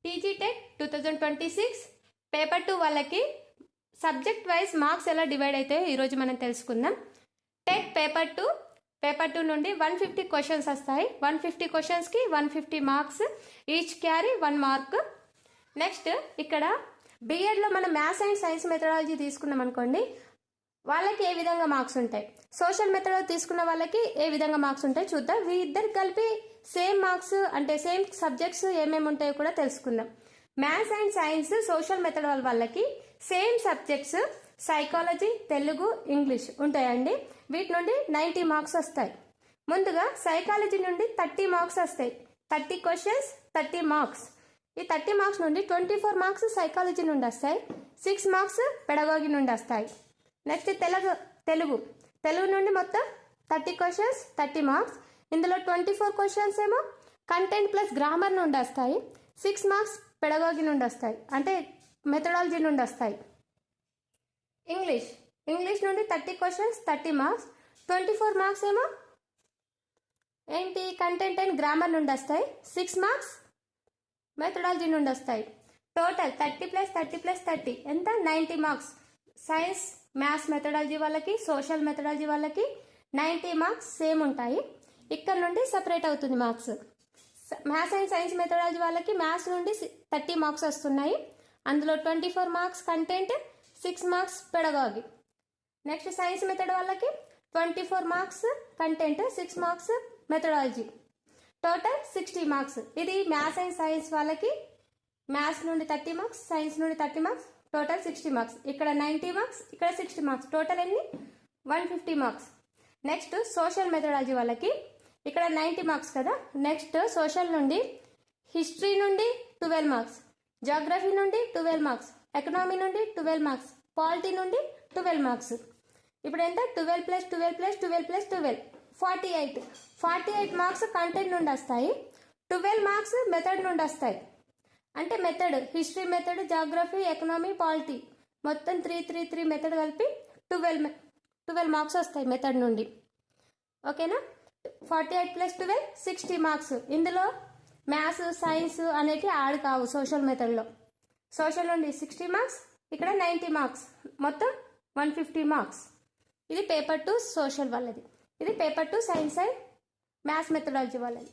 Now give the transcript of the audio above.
TG TET 2026 paper 2 వాళ్ళకి subject wise marks ఎలా divide అవుతాయో ఈరోజు మనం తెలుసుకుందాం. టెట్ పేపర్ 2 నుండి 150 క్వశ్చన్స్ వస్తాయి. 150 క్వశ్చన్స్కి 150 marks, each carry 1 mark. Next ఇక్కడ బిఎడ్లో మనం మ్యాథ్స్ అండ్ సైన్స్ మెథడాలజీ తీసుకున్నాం అనుకోండి, వాళ్ళకి ఏ విధంగా మార్క్స్ ఉంటాయి, సోషల్ మెథడాలజీ తీసుకున్న వాళ్ళకి ఏ విధంగా మార్క్స్ ఉంటాయి చూద్దాం. ఇద్దరు కలిపి సేమ్ మార్క్స్ అంటే సేమ్ సబ్జెక్ట్స్ ఏమేమి ఉంటాయో కూడా తెలుసుకుందాం. Maths and science social methodology వాళ్ళకి same subjects psychology, Telugu, English ఉంటాయండి. వీటి నుండి 90 మార్క్స్ వస్తాయి. ముందుగా సైకాలజీ నుండి 30 మార్క్స్ వస్తాయి. 30 క్వశ్చన్స్ 30 మార్క్స్. ఈ 30 మార్క్స్ నుండి 24 మార్క్స్ సైకాలజీ నుండి వస్తాయి, 6 మార్క్స్ పెడగాగి నుండి వస్తాయి. నెక్స్ట్ తెలుగు నుండి మొత్తం 30 క్వశ్చన్స్ 30 మార్క్స్. ఇందులో 24 క్వశ్చన్స్ ఏమో కంటెంట్ ప్లస్ గ్రామర్ నుండి వస్తాయి, 6 మార్క్స్ పెడగాగి నుండి వస్తాయి అంటే మెథడాలజీ నుండి వస్తాయి. ఇంగ్లీష్ నుండి 30 క్వశ్చన్స్ 30 మార్క్స్, 24 మార్క్స్ ఏమో ఏంటి కంటెంట్ అండ్ గ్రామర్ నుండి వస్తాయి, 6 మార్క్స్ మెథడాలజీ నుండి వస్తాయి. టోటల్ 30 + 30 + 30 ఎంత 90 మార్క్స్. సైన్స్ మ్యాథ్స్ మెథడాలజీ వాళ్ళకి సోషల్ మెథడాలజీ వాళ్ళకి 90 మార్క్స్ సేమ్ ఉంటాయి. ఇక్కడ నుండి సపరేట్ అవుతుంది marks. Maths and science methodology వాళ్ళకి మ్యాథ్స్ నుండి 30 మార్క్స్ వస్తున్నాయి. అందులో 24 marks content, 6 marks pedagogy. Next science method వాళ్ళకి 24 marks content, 6 marks methodology, total 60 marks. ఇది మ్యాథ్స్ అండ్ సైన్స్ వాళ్ళకి మ్యాథ్స్ నుండి 30 మార్క్స్, సైన్స్ నుండి 30 మార్క్స్, టోటల్ 60 మార్క్స్. ఇక్కడ 90 మార్క్స్, ఇక్కడ 60 మార్క్స్, టోటల్ ఎన్ని 150 మార్క్స్. నెక్స్ట్ సోషల్ మెథడాలజీ వాళ్ళకి ఇక్కడ 90 మార్క్స్ కదా. నెక్స్ట్ సోషల్ నుండి హిస్టరీ నుండి 12 మార్క్స్, జాగ్రఫీ నుండి 12 మార్క్స్, ఎకనామీ నుండి 12 మార్క్స్, పాలిటీ నుండి 12 మార్క్స్. ఇప్పుడు ఎంత 12 + 12 + 12 + 12 48 మార్క్స్ కంటెంట్ నుండి వస్తాయి. 12 మార్క్స్ మెథడ్ నుండి వస్తాయి. అంటే method history method, geography, economy, polity మొత్తం 3 మెథడ్ కలిపి 12 మార్క్స్ వస్తాయి మెథడ్ నుండి. ఓకేనా. 48 + 12 60 మార్క్స్. ఇందులో మ్యాథ్స్ సైన్స్ అనేవి యాడ్ కావు సోషల్ మెథడ్లో. సోషల్ నుండి 60 మార్క్స్, ఇక్కడ 90 మార్క్స్, మొత్తం 150 మార్క్స్. ఇది పేపర్ 2 సోషల్ వాళ్ళది. ఇది paper 2 science and maths methodology వాళ్ళది.